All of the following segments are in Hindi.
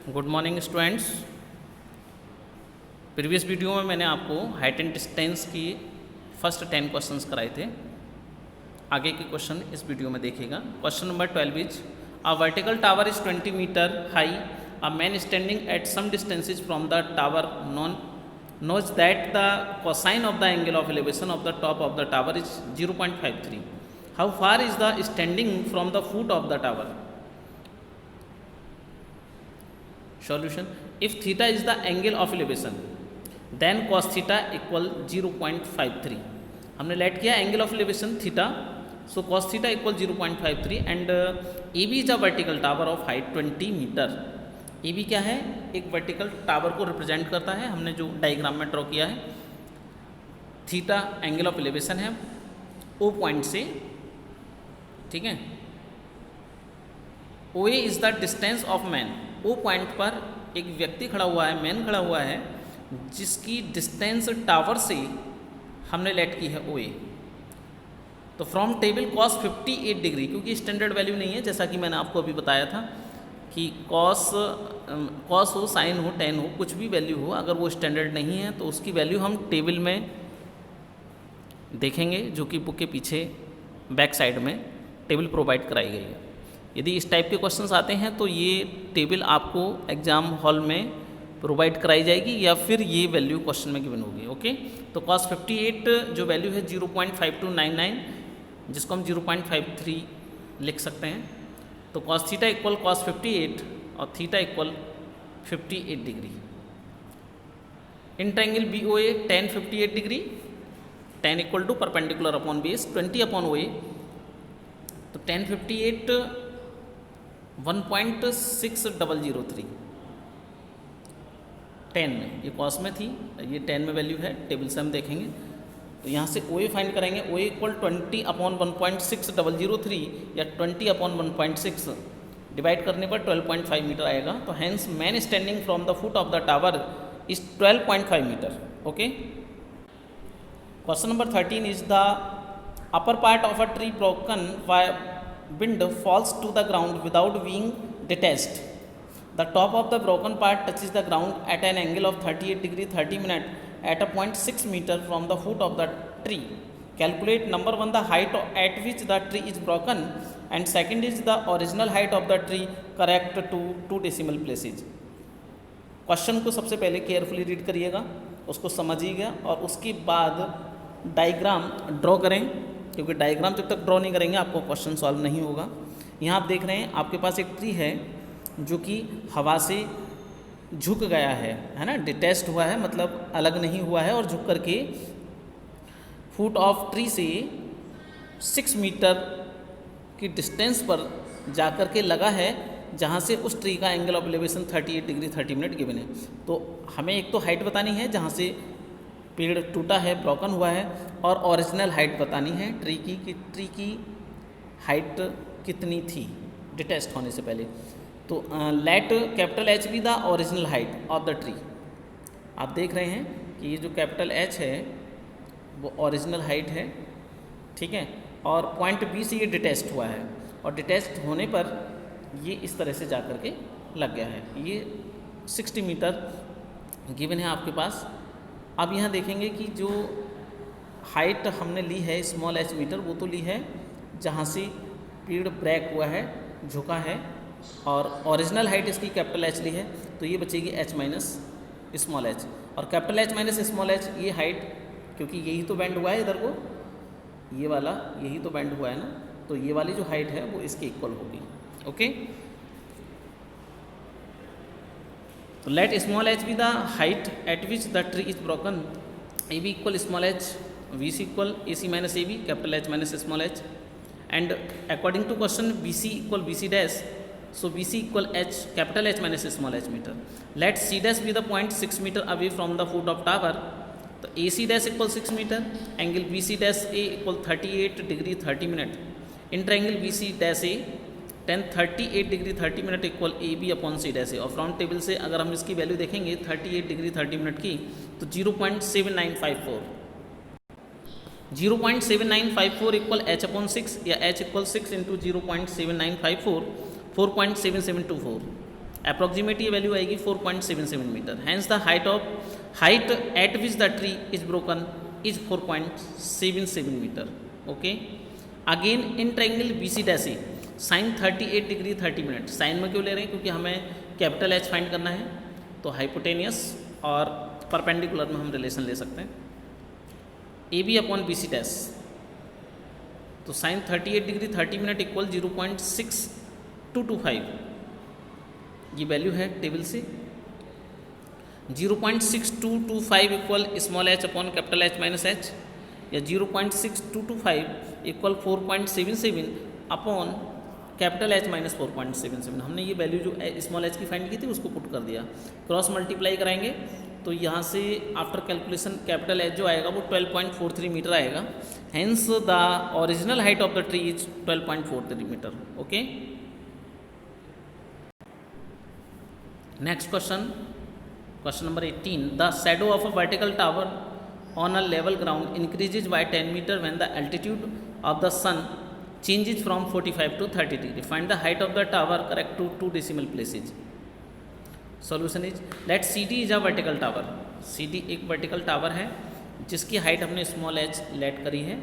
Good morning students. Previous video में मैंने आपको हाइट एंड डिस्टेंस की फर्स्ट 10 क्वेश्चंस कराए थे। आगे के क्वेश्चन इस वीडियो में देखिएगा। Question number 12 is a vertical tower is 20 metre high. A man standing at some distances from the tower knows that the cosine of the angle of elevation of the top of the tower is 0.53. How far is the standing from the foot of the tower? Solution: if theta is the angle of elevation, then cos theta equal 0.53. हमने लेट किया angle of elevation theta, so cos theta equal 0.53 and AB is a vertical tower of height 20 metre. AB क्या है? एक वर्टिकल टावर को रिप्रेजेंट करता है। हमने जो डायग्राम में ड्रॉ किया है, थीटा एंगल ऑफ एलिवेशन है O पॉइंट से, ठीक है। OA is the distance of man. O point पर एक व्यक्ति खड़ा हुआ है, मैन खड़ा हुआ है, जिसकी डिस्टेंस टावर से हमने लेट की है OA। तो फ्रॉम टेबल cos 58 डिग्री, क्योंकि स्टैंडर्ड वैल्यू नहीं है, जैसा कि मैंने आपको अभी बताया था कि cos हो, साइन हो, टेन हो, कुछ भी वैल्यू हो, अगर वो स्टैंडर्ड नहीं है तो उसकी वैल्यू हम टेबल में देखेंगे, जो कि बुक के पीछे बैक साइड में टेबल प्रोवाइड कराई गई है। यदि इस टाइप के क्वेश्चंस आते हैं तो ये टेबल आपको एग्ज़ाम हॉल में प्रोवाइड कराई जाएगी या फिर ये वैल्यू क्वेश्चन में गिवन होगी। ओके, तो cos 58 जो वैल्यू है 0.5299, जिसको हम 0.53 लिख सकते हैं। तो cos थीटा इक्वल cos 58 और theta equal 58 degree. In triangle BOA tan 58 degree, tan equal to perpendicular upon base 20 upon OA। तो tan 58 1.6003 10 में, ये कॉस में थी, ये 10 में वैल्यू है, टेबल से हम देखेंगे। तो यहाँ से OA फाइंड करेंगे। OA इक्वल 20 अपॉन 1.6003 या 20 अपॉन 1.6 डिवाइड करने पर 12.5 मीटर आएगा। तो hence man standing from the foot of the tower is 12.5 metre. Okay, question number 13 is the upper part of a tree broken by wind falls to the ground without being detached. The top of the broken part touches the ground at an angle of 38 degree 30 minute at a point 6 meter from the foot of the tree. Calculate number 1 the height at which the tree is broken and second is the original height of the tree correct to 2 decimal places. Question को सबसे पहले केयरफुली रीड करिएगा, उसको समझिएगा और उसके बाद डायग्राम ड्रॉ करें, क्योंकि डायग्राम जब तक ड्रॉ नहीं करेंगे आपको क्वेश्चन सॉल्व नहीं होगा। यहाँ आप देख रहे हैं आपके पास एक ट्री है जो कि हवा से झुक गया है ना, डिटैच्ड हुआ है, मतलब अलग नहीं हुआ है, और झुक करके फुट ऑफ ट्री से 6 मीटर की डिस्टेंस पर जा कर के लगा है, जहाँ से उस ट्री का angle of elevation 38 degree 30 minute given है। तो हमें एक तो हाइट बतानी है जहाँ से पेड़ टूटा है, ब्रोकन हुआ है, और ओरिजिनल हाइट बतानी है ट्री की, कि ट्री की हाइट कितनी थी डिटैच्ड होने से पहले। तो let capital H be the original height of the tree. आप देख रहे हैं कि ये जो कैपिटल H है वो ओरिजिनल हाइट है, ठीक है, और पॉइंट B से ये डिटैच्ड हुआ है, और डिटैच्ड होने पर ये इस तरह से जा कर के लग गया है। ये 60 मीटर गिवन है आपके पास। अब यहाँ देखेंगे कि जो हाइट हमने ली है स्मॉल h मीटर, वो तो ली है जहाँ से पेड़ ब्रेक हुआ है, झुका है, और ओरिजिनल हाइट इसकी कैपिटल H ली है, तो ये बचेगी H माइनस स्मॉल h। और capital H minus small h ये हाइट, क्योंकि यही तो बेंड हुआ है इधर को, ये वाला यही तो बेंड हुआ है ना, तो ये वाली जो हाइट है वो इसके इक्वल होगी। ओके, तो let small h be the height at which the tree is broken. AB equal small h, VC equal AC minus AB, capital H minus small h, and according to question BC equal BC dash, so BC equal H capital H minus small h metre. Let C dash be the point 6 metre away from the foot of tower. तो AC dash equal 6 metre, angle BC dash A equal 38 degree 30 minute. In triangle BC dash A tan 38 degree 30 minute equal AB upon C dash A. और फ्रॉम टेबल से अगर हम इसकी वैल्यू देखेंगे 38 डिग्री 30 मिनट की, तो 0.7954 0.7954 इक्वल H अपॉन 6 या H इक्वल 6 इंटू 0.7954 4.7724 अप्रॉक्सीमेट ये वैल्यू आएगी 4.77 metre. Hence the height at which the tree is broken is 4.77 metre. Okay, again in triangle B C dash A sine 38 degree 30 minute. Sine में क्यों ले रहे हैं? क्योंकि हमें कैपिटल एच फाइंड करना है, तो हाइपोटेनियस और परपेंडिकुलर में हम रिलेशन ले सकते हैं। A B upon B C dash, तो साइन 38 डिग्री 30 मिनट इक्वल 0.6225, ये वैल्यू है टेबल से। 0.6225 equal small H upon capital H minus H, या 0.6225 equal 4.77 upon capital H minus 4.77। हमने ये वैल्यू जो स्मॉल एच की फाइंड की थी उसको पुट कर दिया, क्रॉस मल्टीप्लाई कराएंगे तो यहाँ से आफ्टर कैलकुलेशन कैपिटल एच जो आएगा वो 12.43 मीटर आएगा। Hence the original height of the tree is 12.43 metre. Okay, next question, question number 18। The shadow of a vertical tower on a level ground increases by 10 meter when the altitude of the sun changes from 45 to 30 degree. Find the height of the tower correct to 2 decimal places. Solution is, let CD is a vertical tower. CD एक vertical tower है जिसकी हाइट हमने स्मॉल एच लेट करी है,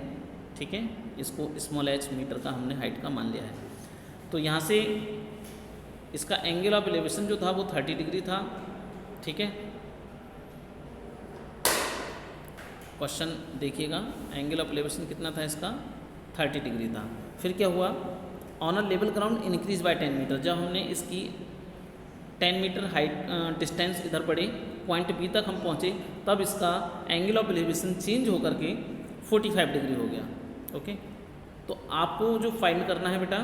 ठीक है, इसको स्मॉल एच मीटर का हमने हाइट का मान लिया है। तो यहाँ से इसका एंगल ऑफ एलिवेशन जो था वो 30 डिग्री था, ठीक है। क्वेश्चन देखिएगा, एंगल ऑफ एलिवेशन कितना था इसका? 30 डिग्री था। फिर क्या हुआ? On a level ground increase by 10 metre. जब हमने इसकी 10 मीटर हाइट डिस्टेंस इधर बढ़े, पॉइंट बी तक हम पहुँचे, तब इसका एंगल ऑफ एलिवेशन चेंज होकर के 45 डिग्री हो गया। ओके, तो आपको जो फाइंड करना है बेटा,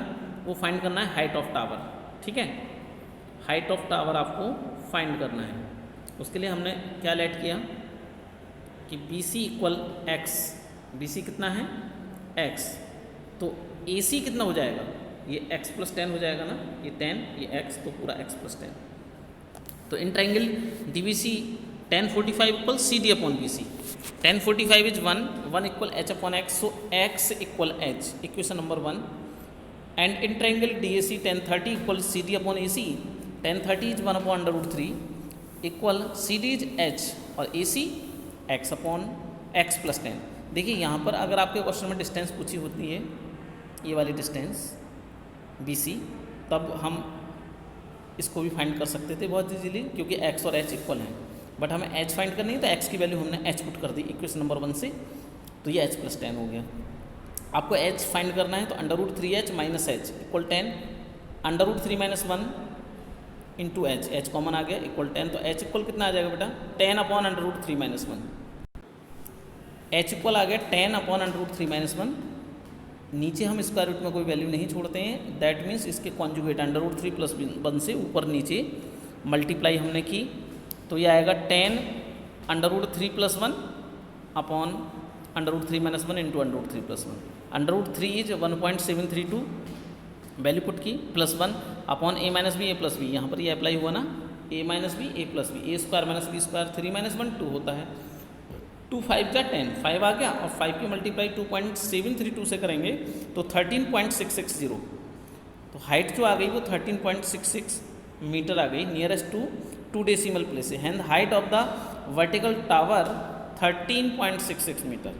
वो फाइंड करना है हाइट ऑफ टावर, ठीक है। हाइट ऑफ टावर आपको फाइंड करना है। उसके लिए हमने क्या लेट किया कि B C equal X, B C कितना है? एक्स, तो ए सी कितना हो जाएगा? ये एक्स प्लस 10 हो जाएगा ना, ये 10, ये एक्स, तो पूरा एक्स प्लस 10। तो in triangle D B C 1045 equal C D upon B C. 1045 is 1 equal H upon X, so X equal H, equation number 1। And in triangle D A C 1030 equal C D upon A C. 1030 is 1 upon √3 equal C D is H और A C X upon X plus 10। देखिए यहाँ पर अगर आपके क्वेश्चन में डिस्टेंस पूछी होती है, ये वाली डिस्टेंस बी सी, तब हम इसको भी फाइंड कर सकते थे बहुत इजीली, क्योंकि एक्स और एच इक्वल हैं। बट हमें एच फाइंड करनी है, तो एक्स की वैल्यू हमने एच पुट कर दी इक्वेशन नंबर 1 से, तो ये एच प्लस 10 हो गया। आपको एच फाइंड करना है, तो √3h minus H equal 10, √3 minus 1 into H, H common आ गया इक्वल 10, तो एच इक्वल कितना आ जाएगा बेटा? 10 अपॉन √3 माइनस 1। एच इक्वल आ गया 10 अपॉन √3 माइनस 1। नीचे हम स्क्वायर रूट में कोई वैल्यू नहीं छोड़ते हैं, दैट मीन्स इसके कॉन्जुगेट √3 प्लस 1 से ऊपर नीचे मल्टीप्लाई हमने की, तो ये आएगा 10 √3 plus 1 upon √3 minus 1 into √3 plus 1। √3 is 1.732, value put की, plus 1 upon A minus B A plus B, यहाँ पर ये अप्लाई हुआ ना, A minus B A plus B, A square minus B square, 3 minus 1 2 होता है, 2 5 जा 10, 5 आ गया, और 5 की मल्टीप्लाई 2.732 से करेंगे तो 13.660। तो हाइट जो आ गई वो 13.66 मीटर आ गई, नियरेस्ट टू 2 डेसिमल प्लेस है। Hence height of the vertical tower 13.66 metre.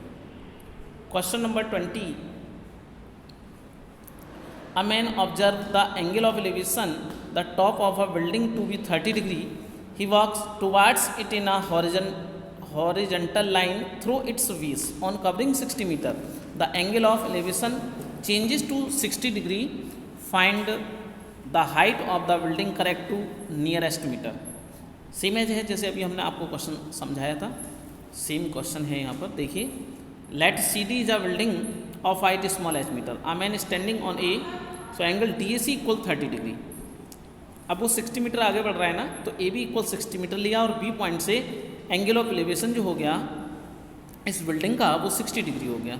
Question number 20। A man observed the angle of elevation, the top of a building to be 30 degree. He walks towards it in a horizontal line through its base. On covering 60 meter, the angle of elevation changes to 60 degree. Find the height of the building correct to nearest meter. Same है जैसे अभी हमने आपको क्वेश्चन समझाया था, सेम क्वेश्चन है यहाँ पर। देखिए, let C D is a building of height small H metre, a man standing on A, so angle D A C equal 30 degree. अब वो 60 मीटर आगे बढ़ रहा है ना, तो ए बी इक्वल 60 मीटर लिया, और बी पॉइंट से एंगल ऑफ एलिवेशन जो हो गया इस बिल्डिंग का वो 60 डिग्री हो गया।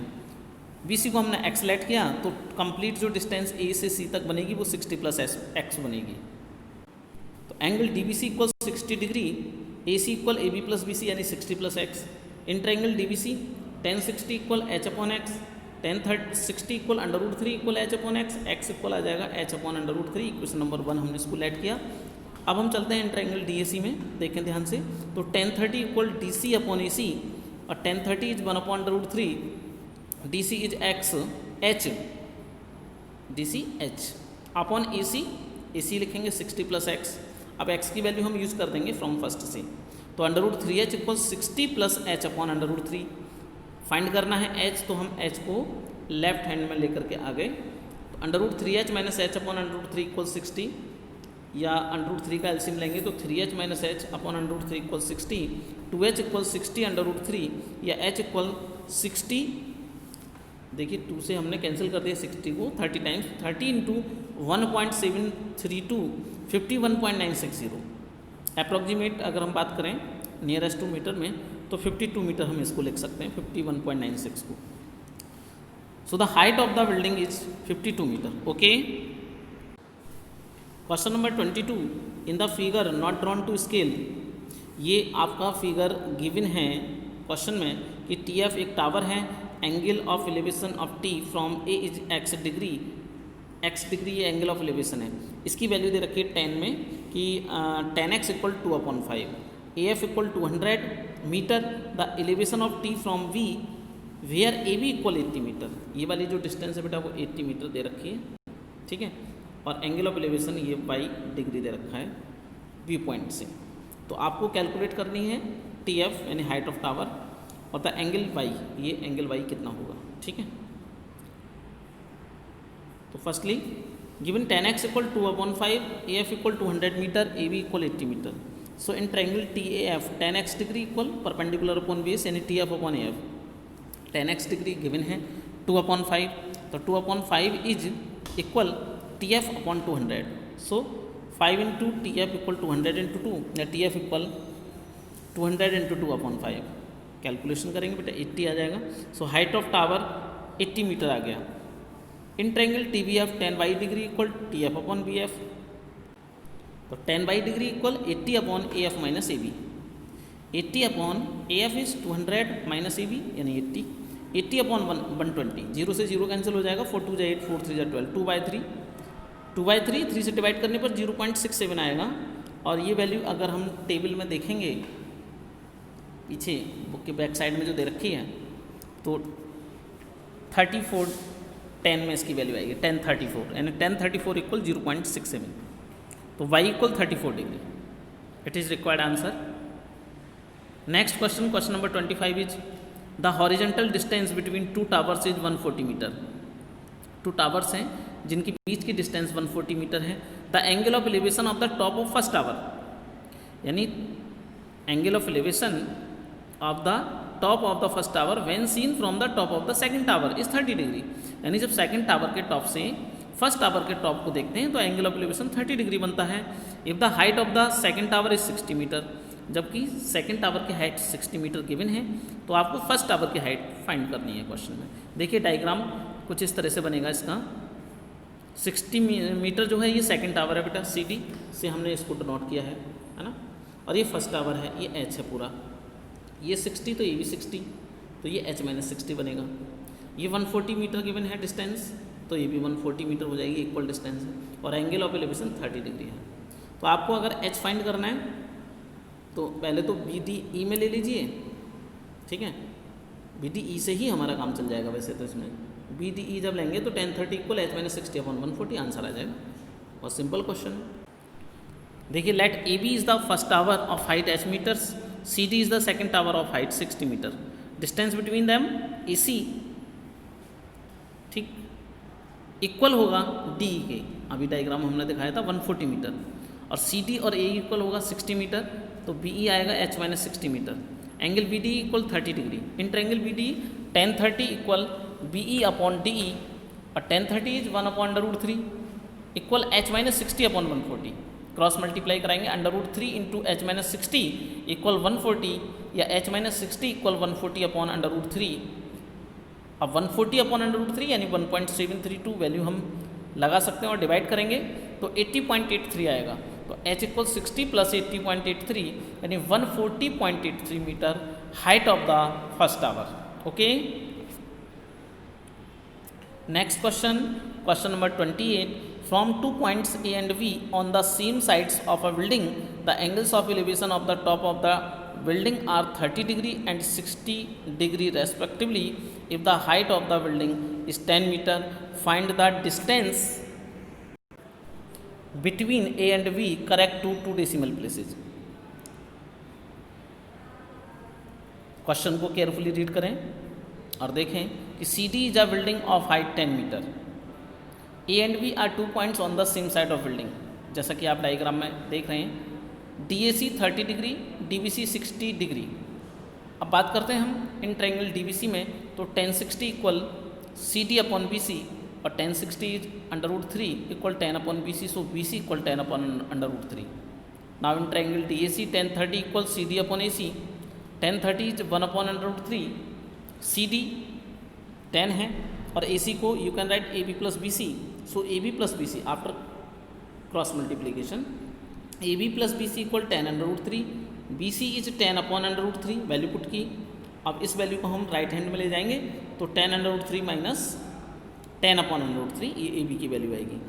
बी सी को हमने एक्स लेट किया, तो कंप्लीट जो डिस्टेंस ए से सी तक बनेगी वो 60 प्लस एक्स बनेगी। तो angle D B C equal 60 degree, A C equal A B plus B C यानी 60 plus X. Inter angle D B C 1060 equal H upon X, 1060 equal √3 equal H upon X, X equal आ जाएगा एच अपॉन √3, इक्वेशन नंबर 1 हमने इसको लेट किया। अब हम चलते हैं ट्रायंगल DAC में, देखें ध्यान से। तो tan 30 equal DC upon AC, और tan 30 is 1/√3, DC is x h, DC h upon AC लिखेंगे 60 प्लस x। अब x की वैल्यू हम यूज़ कर देंगे फ्रॉम फर्स्ट से, तो √3h equal 60 plus h upon √3। Find करना है h, तो हम h को लेफ्ट हैंड में लेकर के आ गए, तो √3h minus h upon √3 equal 60, या √3 का एलसीएम लेंगे तो 3h minus h upon √3 equal 60, 2h equal 60 √3, या h इक्वल 60, देखिए 2 से हमने कैंसिल कर दिया 60 को, 30 टाइम्स, 30 इंटू 1.732 51.960। अप्रॉक्सीमेट अगर हम बात करें नियरेस्ट टू मीटर में, तो 52 मीटर हम इसको लिख सकते हैं 51.96 को। So the height of the building is 52 metre. Okay, question number 22, in the figure not drawn to scale. ये आपका फिगर गिवन है क्वेश्चन में कि TF एक टावर है, angle of elevation of T from A is x degree, x degree ये एंगल ऑफ एलिवेशन है। इसकी वैल्यू दे रखी है 10 में कि tan x equal 2/5, AF equal 200 metre, the elevation of T from V where AB equal 80 metre. ये वाली जो डिस्टेंस है बेटा वो 80 मीटर दे रखी है, ठीक है, और एंगल ऑफ एलिवेशन ये y डिग्री दे रखा है व्यू पॉइंट से। तो आपको कैलकुलेट करनी है TF यानी हाइट ऑफ टावर, और द एंगल y, ये एंगल y कितना होगा, ठीक है। तो firstly given tan x equal 2/5, AF equal 200 metre, AB equal 80 metre. So in triangle TAF tan x degree equal perpendicular upon base यानी TF upon AF। tan x degree given है 2/5, तो 2/5 is equal TF upon 200। So 5 into TF equal 200 into 2, या TF इक्वल 200 इंटू 2/5। कैलकुलेशन करेंगे बेटा 80 आ जाएगा। So height of tower 80 metre आ गया। In triangle TBF tan y degree equal TF upon BF, तो tan y degree equal 80 upon AF minus AB। 80 upon AF is 200 minus AB यानी 80, 80 अपॉन 120, 0 से 0 कैंसिल हो जाएगा, 4 2 8, 4 3 12, 2/3, 3 से डिवाइड करने पर 0.67 आएगा। और ये वैल्यू अगर हम टेबल में देखेंगे पीछे बुक के बैक साइड में जो दे रखी है, तो 3410 में इसकी वैल्यू आएगी, 1034, यानी 1034 इक्वल 0.67, तो y equal 34 degree. It is required answer. Next question, question number 25 is the horizontal distance between two towers is 140 metre. Two towers हैं जिनकी बीच की डिस्टेंस 140 मीटर है। The angle of elevation of the top of first tower, यानी angle of elevation of the top of the first tower when seen from the top of the second tower is 30 degree. यानी जब सेकंड टावर के टॉप से फर्स्ट टावर के टॉप को देखते हैं तो एंगल ऑफ एलिवेशन 30 डिग्री बनता है। If the height of the second tower is 60 metre, जबकि सेकंड टावर की हाइट 60 मीटर गिवन है, तो आपको फर्स्ट टावर की हाइट फाइंड करनी है क्वेश्चन में। देखिए डायग्राम कुछ इस तरह से बनेगा इसका। 60 मीटर जो है ये सेकंड टावर है बेटा, CD से हमने इसको डिनोट किया है ना, और ये फर्स्ट टावर है, ये H है पूरा, ये 60 तो ये भी 60, तो ये H माइनस 60 बनेगा। ये 140 मीटर गिवन है डिस्टेंस, तो ये भी 140 मीटर हो जाएगी, इक्वल डिस्टेंस है, और एंगल ऑफ एलिवेशन 30 डिग्री है। तो आपको अगर H फाइंड करना है तो पहले तो BDE में ले लीजिए, ठीक है, BDE से ही हमारा काम चल जाएगा वैसे तो इसमें। BDE जब लेंगे तो 1030 equal H minus 60 upon 140 answer आ जाएगा, और सिंपल क्वेश्चन। देखिए let AB is the first tower of height H metres, CD is the second tower of height 60 metre, distance between them AC, ठीक, इक्वल होगा DE के, अभी डायग्राम हमने दिखाया था 140 मीटर, और CD और AE इक्वल होगा 60 मीटर, तो BE आएगा H minus 60 metre. Angle BDE equal 30 degree. In triangle BDE tan 30 equal BE upon DE, और tan 30 is 1/√3 equal H minus 60 upon 140। Cross multiply कराएंगे, √3 इंटू H माइनस 60 इक्वल 140, या H माइनस 60 इक्वल 140 अपॉन √3। अब 140 अपॉन √3 यानी 1.732 वैल्यू हम लगा सकते हैं, और डिवाइड करेंगे तो 80.83 आएगा। तो H इक्वल 60 प्लस 80.83 यानी 140.83 metre height of the first tower. Okay, next question, question number 28, From 2 points A and B on the same sides of a building, the angles of elevation of the top of the building are 30 degree and 60 degree respectively. If the height of the building is 10 meter, find the distance between A and B correct to 2 decimal places. Question को केयरफुली रीड करें और देखें कि C D is a building of height 10 metre. A and B are 2 points on the same side of building. जैसा कि आप डायग्राम में देख रहे हैं, D A C 30 degree, D B C 60 degree. अब बात करते हैं हम in triangle D B C में, तो 1060 equal C D upon B सी और 1060 is √3 equal 10 upon B C, so B C equal 10 upon √3. Now in triangle D A C 1030 equal C D upon A C. 1030 is 1 upon √3. C D 10 है और ए सी को you can write A B plus B C. So A B plus B C after cross multiplication, A B plus B C equal 10 √3. B C is 10 upon √3, value put की. अब इस वैल्यू को हम राइट हैंड में ले जाएंगे तो 10 √3 माइनस 10 अपॉन √3, ये ए बी की वैल्यू आएगी.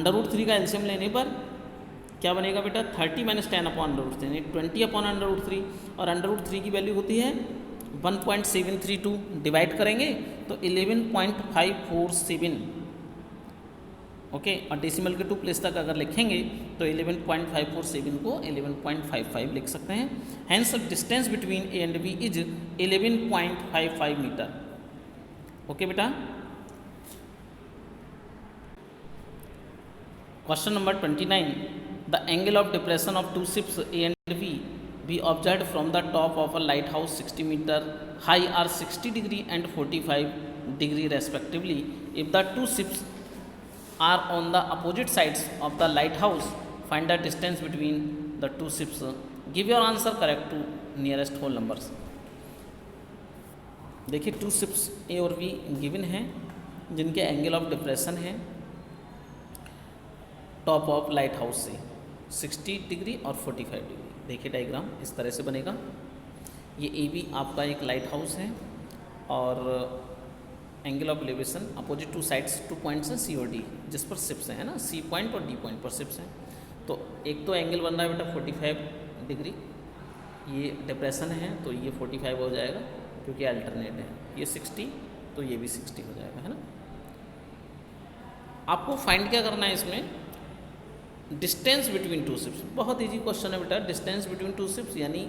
√3 का एलसीएम लेने पर क्या बनेगा बेटा, 30 माइनस 10 अपॉन √3 यानी 20 अपॉन √3. और √3 की वैल्यू होती है 1.732. डिवाइड करेंगे तो 11.547. ओके, और डेसिमल के 2 प्लेस तक अगर लिखेंगे तो 11.547 को 11.55 लिख सकते हैं. Hence distance between A and B is 11.55 metre. Okay बेटा. Question number 29. The angle of depression of 2 ships A and B be observed from the top of a lighthouse 60 meter high are 60 degree and 45 degree respectively. If the 2 ships are on the opposite sides of the lighthouse, find the distance between the 2 ships. Give your answer correct to nearest whole numbers. देखिए 2 ships A और B गिवन हैं जिनके एंगल ऑफ डिप्रेशन है टॉप ऑफ लाइट हाउस से 60 डिग्री और 45 डिग्री. देखिए डायग्राम इस तरह से बनेगा. ये ए बी आपका एक लाइट हाउस है और angle of elevation opposite 2 sides 2 points हैं सी और डी, जिस पर शिप्स हैं, है ना, सी पॉइंट और डी पॉइंट पर शिप्स हैं. तो एक तो एंगल बन रहा है बेटा 45 डिग्री, ये डिप्रेशन है तो ये 45 हो जाएगा क्योंकि अल्टरनेट है. ये 60 तो ये भी 60 हो जाएगा, है ना. आपको फाइंड क्या करना है इसमें, डिस्टेंस बिटवीन 2 शिप्स. बहुत इजी क्वेश्चन है बेटा. डिस्टेंस बिटवीन 2 शिप्स यानी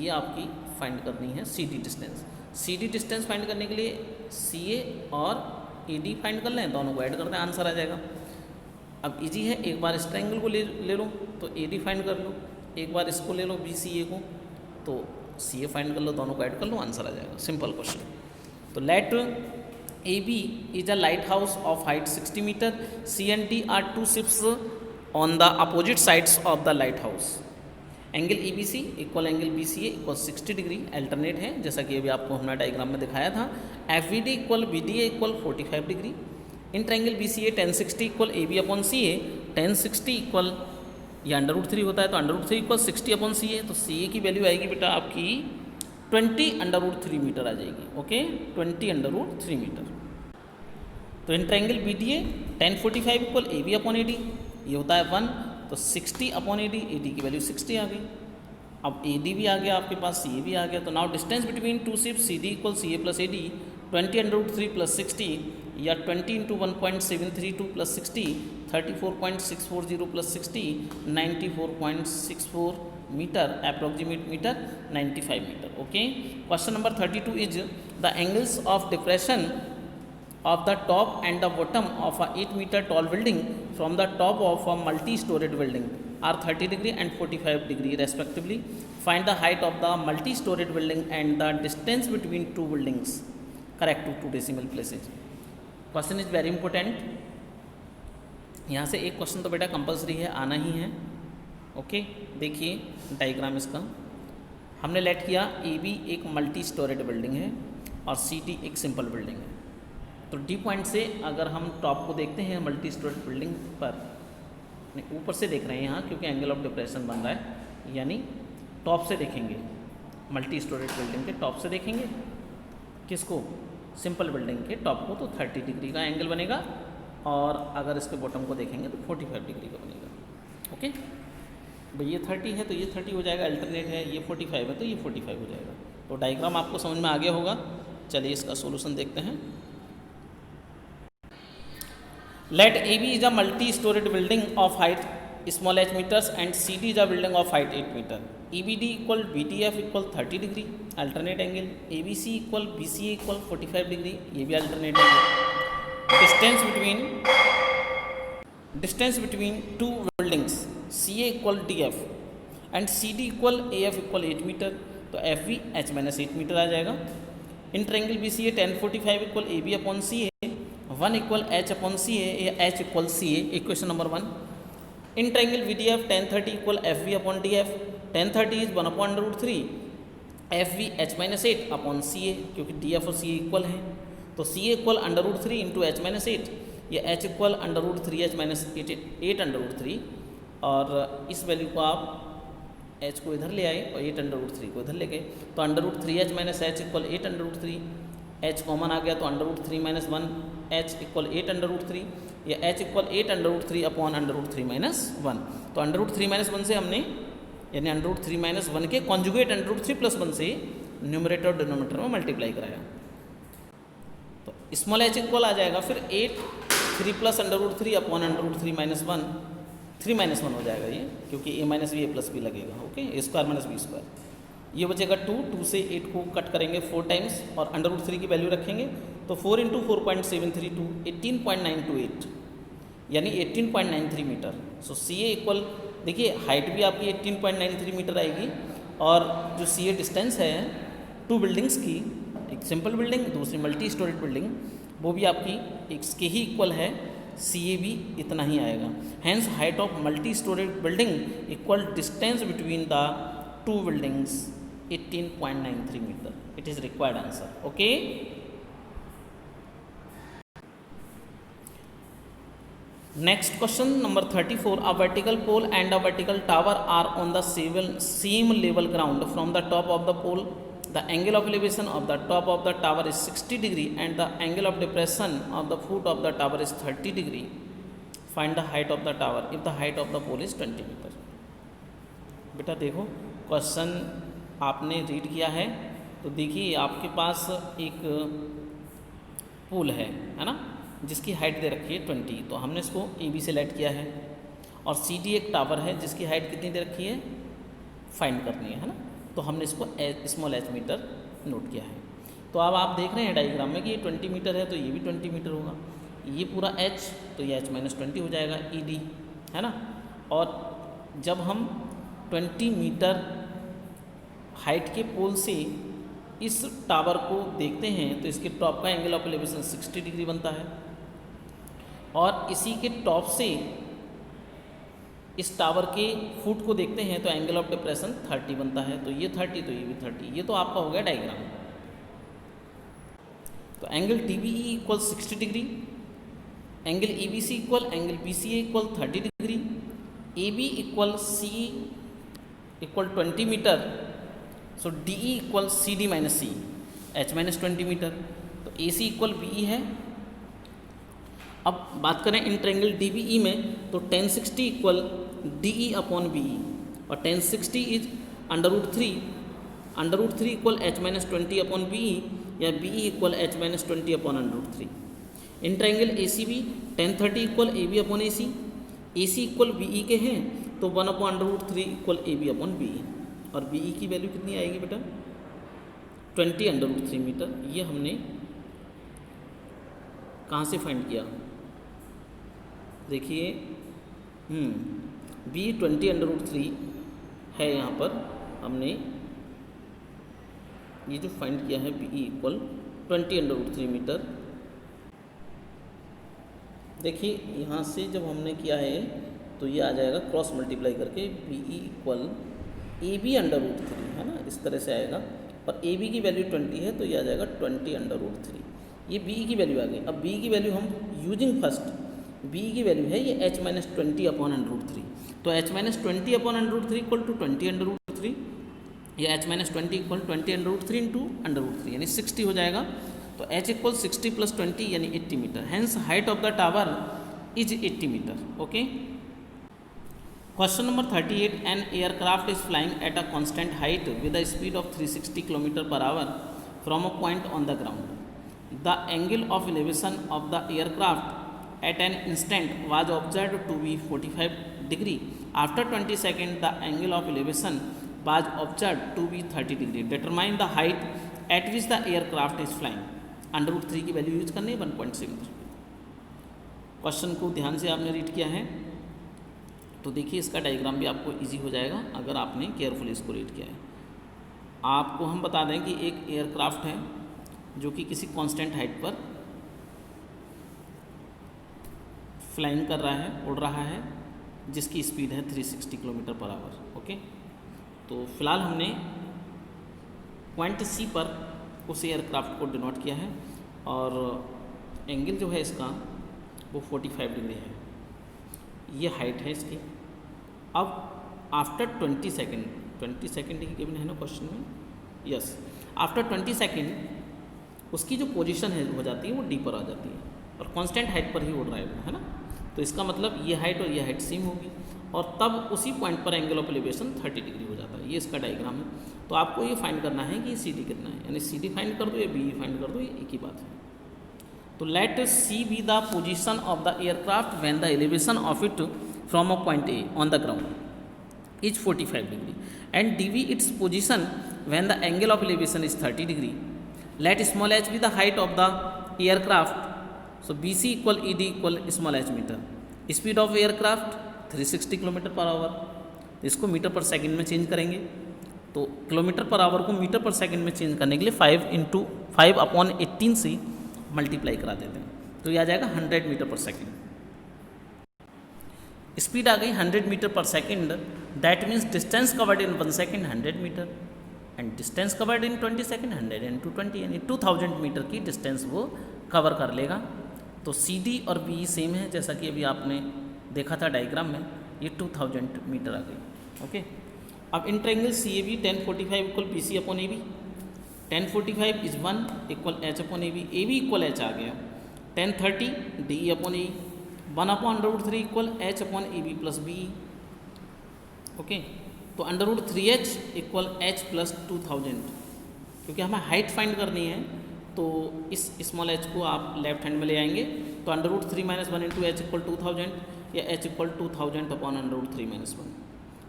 ये आपकी फाइंड करनी है C D distance. C D distance find करने के लिए सी ए और ए डी फाइंड कर लें, दोनों को ऐड कर दें, आंसर आ जाएगा. अब इजी है, एक बार इस ट्रायंगल को ले लो तो ए डी फाइंड कर लो, एक बार इसको ले लो बी सी ए को तो सी ए फाइंड कर लो, दोनों को ऐड कर लो, आंसर आ जाएगा. Simple question. तो let A B is a lighthouse of height 60 metre. C and D are 2 ships on the opposite sides of the lighthouse. Angle A B C equal angle B C A equal 60 degree alternate है, जैसा कि अभी आपको हमने डायग्राम में दिखाया था. F V D equal B D A equal 45 degree. In triangle B C A 1060 equal A B upon C A. 1060 equal ये √3 होता है तो √3 इक्वल 60 अपॉन सी ए. तो सी ए की वैल्यू आएगी बेटा आपकी 20 √3 मीटर आ जाएगी. Okay, 20 √3 metre. तो in triangle B D A 1045 equal A B upon A D, ये होता है 1 तो 60 upon A D. A D की वैल्यू 60 आ गई. अब ए डी भी आ गया आपके पास, सी ए भी आ गया. तो now distance between 2 ships C D equal C A plus A D 20 √3 plus 60 या 20 into 1.732 plus 60 34.640 plus 60 94.64 metre, approximate metre 95 metre. Okay. Question number 32 is the angles of depression of the top and the bottom of a 8 meter tall building from the top of a multi-storied building are 30 degree and 45 degree respectively. Find the height of the multi-storied building and the distance between 2 buildings correct to 2 decimal places. Question is very important. यहाँ से एक क्वेश्चन तो बेटा कंपलसरी है, आना ही है. ओके, देखिए डायग्राम इसका. हमने लेट किया ए बी एक मल्टी स्टोरेड बिल्डिंग है और सी डी एक सिंपल बिल्डिंग है. तो डी पॉइंट से अगर हम टॉप को देखते हैं मल्टी स्टोरेड बिल्डिंग पर, नहीं ऊपर से देख रहे हैं यहाँ क्योंकि एंगल ऑफ डिप्रेशन बन रहा है, यानी टॉप से देखेंगे. मल्टी स्टोरेड बिल्डिंग के टॉप से देखेंगे किसको, सिंपल बिल्डिंग के टॉप को, तो 30 डिग्री का एंगल बनेगा. और अगर इसके बॉटम को देखेंगे तो 45 डिग्री का बनेगा। ओके भाई ये 30 है तो ये 30 हो जाएगा, अल्टरनेट है, ये 45 है तो ये 45 हो जाएगा। तो डायग्राम आपको समझ में आ गया होगा। चलिए इसका सॉल्यूशन देखते हैं। Let A B is a multi storeyed building of height small h metres and C D is a building of height 8 metre. E B D equal B T F equal 30 degree alternate angle, A B C equal B C A equal 45 degree, ये भी alternate angle. Distance between two buildings C A equal D F and C D equal A F equal 8 metre, तो F B h minus 8 metre आ जाएगा। In triangle B C A 1045 equal A B upon C A, 1 equal H upon C A या H equal C A, equation number 1। In triangle B D F 1030 equal F B upon D F, 1030 is 1 upon √3 F B h minus 8 upon C A, क्योंकि डी एफ और सी ए इक्वल है तो सी A equal √3 into h minus 8 या h इक्वल √3 h माइनस 8 √3, और इस वैल्यू को आप h को इधर ले आए और 8 √3 को इधर ले गए तो √3 h minus h equal 8 √3, h common आ गया तो √3 माइनस 1 h इक्वल 8 √3 या h इक्वल 8 √3 अपॉन √3 माइनस 1। तो √3 माइनस 1 से हमने यानी √3 माइनस 1 के कॉन्जुगेट √3 प्लस 1 से न्यूमरेटर और डिनोमिनेटर में मल्टीप्लाई कराया तो स्मॉल h इक्वल आ जाएगा फिर 8 3 प्लस √3 अपॉन √3 माइनस 1, 3 माइनस 1 हो जाएगा ये, क्योंकि a minus B A plus B लगेगा। Okay A square minus B square, ये बचेगा 2 से 8 को कट करेंगे 4 टाइम्स और √3 की वैल्यू रखेंगे तो 4 इंटू 4.732 18.928 यानी 18.93 metre. So C A equal, देखिए हाइट भी आपकी 18.93 मीटर आएगी और जो सी ए डिस्टेंस है टू बिल्डिंग्स की, एक सिंपल बिल्डिंग दूसरी मल्टी स्टोरेड बिल्डिंग, वो भी आपकी इसके ही इक्वल है, सी ए भी इतना ही आएगा। Hence height of multi storeyed building equal distance between the two buildings 18.93 metre. It is required answer. Okay next question number 34। A vertical pole and a vertical tower are on the same level ground from the top of the pole. The angle of elevation of the top of the tower is 60 degree and the angle of depression of the foot of the tower is 30 degree. Find the height of the tower if the height of the pole is 20 metre. बेटा देखो क्वेश्चन आपने रीड किया है तो देखिए आपके पास एक पुल है ना, जिसकी हाइट दे रखी है 20, तो हमने इसको ए बी से लेट किया है और सी डी एक टावर है जिसकी हाइट कितनी दे रखी है, फाइंड करनी है ना, तो हमने इसको स्मॉल h मीटर नोट किया है। तो अब आप देख रहे हैं डायग्राम में कि ये 20 मीटर है तो ये भी 20 मीटर होगा, ये पूरा h तो ये h माइनस 20 हो जाएगा ई डी, है ना। और जब हम 20 मीटर हाइट के पोल से इस टावर को देखते हैं तो इसके टॉप का एंगल ऑफ एलिवेशन 60 डिग्री बनता है और इसी के टॉप से इस टावर के फुट को देखते हैं तो एंगल ऑफ डिप्रेशन 30 बनता है, तो ये 30 तो ये भी 30, ये तो आपका हो गया डायग्राम। तो angle T B E equal 60 degree, angle A B C equal angle B C A equal 30 degree, A B equal C equal 20 metre, so D E equal C D minus C H minus 20 metre, तो ए सी इक्वल बी ई है। अब बात करें in triangle D B E में तो 1060 equal D E upon B E और 1060 is √3 equal H minus 20 upon B E या B E equal H minus 20 upon √3। In triangle A C B 1030 equal A B upon A C equal B E के हैं तो 1 upon √3 equal A B upon B E और बी ई की वैल्यू कितनी आएगी बेटा 20 √3 मीटर। ये हमने कहाँ से फाइंड किया, देखिए बी 20 √3 है, यहाँ पर हमने ये जो फाइंड किया है बी ई इक्वल 20 √3 मीटर। देखिए यहाँ से जब हमने किया है तो ये आ जाएगा क्रॉस मल्टीप्लाई करके B E equal A B √3, है ना, इस तरह से आएगा और ए बी की वैल्यू 20 है तो ये आ जाएगा 20 √3। ये बी की वैल्यू आ गई। अब बी की वैल्यू हम यूजिंग फर्स्ट, बी की वैल्यू है ये h माइनस 20 अपॉन √3, तो h minus 20 upon √3 equal to 20 √3 या h माइनस 20 इक्वल 20 √3 इंटू √3 यानी 60 हो जाएगा। तो h इक्वल 60 + 20 यानी 80 metre, hence height of the tower is 80 metre. Okay. Question number 38, an aircraft is flying at a constant height with a speed of 360 km/h from a point on the ground. The angle of elevation of the aircraft at an instant was observed to be 45 degree. After 20 second the angle of elevation was observed to be 30 degree. Determine the height at which the aircraft is flying. √3 की वैल्यू यूज करनी है 1.7। क्वेश्चन को ध्यान से आपने रीड किया है तो देखिए इसका डायग्राम भी आपको इजी हो जाएगा अगर आपने केयरफुली इसको रीड किया है। आपको हम बता दें कि एक एयरक्राफ्ट है जो कि किसी कांस्टेंट हाइट पर फ्लाइंग कर रहा है, उड़ रहा है, जिसकी स्पीड है 360 km/h। ओके। तो फिलहाल हमने पॉइंट सी पर उस एयरक्राफ्ट को डिनोट किया है और एंगल जो है इसका वो 45 डिग्री है। ये हाइट है इसकी। अब आफ्टर 20 सेकेंड, 20 सेकेंड ही गिवन है ना क्वेश्चन में, यस, आफ्टर 20 सेकेंड उसकी जो पोजीशन है हो जाती है वो डी पर आ जाती है और कांस्टेंट हाइट पर ही उड़ रहा है वो, है ना। तो इसका मतलब ये हाइट और ये हाइट सेम होगी और तब उसी पॉइंट पर एंगल ऑफ एलिवेशन 30 डिग्री हो जाता है। ये इसका डायग्राम है। तो आपको ये फाइंड करना है कि सी डी कितना है, यानी सी डी फाइंड कर दो या बी फाइंड कर दो, ये एक ही बात है। तो let C be the position of the aircraft when the elevation of it from a point A on the ground is 45 degree and D be its position when the angle of elevation is 30 degree. Let small H be the height of the aircraft. So B C equal E D equal small H metre. Speed of aircraft 360 km/h। इसको मीटर पर सेकंड में चेंज करेंगे तो km/h को मीटर पर सेकंड में चेंज करने के लिए 5/18 से मल्टीप्लाई करा देते हैं तो ये आ जाएगा 100 मीटर पर सेकंड। स्पीड आ गई 100 metre per second, that means distance covered in 1 second 100 metre and distance covered in 20 second 100 × 20 यानी 2000 मीटर की डिस्टेंस वो कवर कर लेगा। तो सी डी और बी सेम है जैसा कि अभी आपने देखा था डायग्राम में, ये 2000 मीटर आ गई। ओके। अब in triangle C A B 1045 equal B C upon A B. 1045 is 1 equal H upon A B equal H आ गया। 1030 D E upon A 1/√3 equal H upon A B plus B. Okay. तो √3h इक्वल एच प्लस 2000, क्योंकि हमें हाइट फाइंड करनी है तो इस स्मॉल एच को आप लेफ्ट हैंड में ले आएंगे तो √3 - 1 × h इक्वल 2000 या h इक्वल 2000 अपॉन √3 - 1।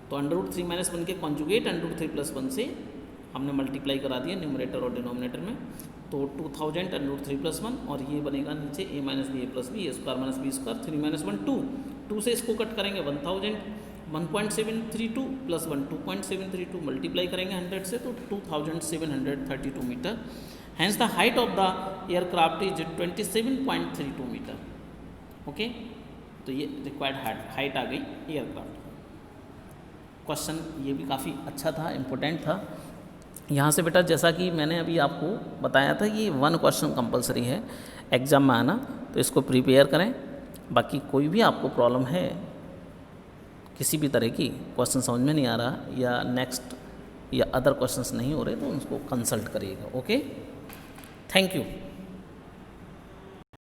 तो √3 - 1 के कॉन्जुगेट √3 + 1 से हमने मल्टीप्लाई करा दिया न्यूमरेटर और डिनोमिनेटर में। तो 2000 √3 + 1 और ये बनेगा नीचे a - b a + b a² - b² 3 - 1 2। 2 से इसको कट करेंगे 1000, 1.732 + 1 2.732 मल्टीप्लाई करेंगे 100 से तो 2732 metre. Hence the height of the aircraft is 27.32 metre. Okay. तो ये रिक्वायर्ड हाइट आ गई एयरक्राफ्ट। क्वेश्चन ये भी काफ़ी अच्छा था, इम्पोर्टेंट था। यहाँ से बेटा जैसा कि मैंने अभी आपको बताया था ये 1 क्वेश्चन कंपलसरी है एग्ज़ाम में आना, तो इसको प्रिपेयर करें। बाकी कोई भी आपको प्रॉब्लम है किसी भी तरह की, क्वेश्चन समझ में नहीं आ रहा या नेक्स्ट या अदर क्वेश्चंस नहीं हो रहे तो उसको कंसल्ट करिएगा। Okay, thank you.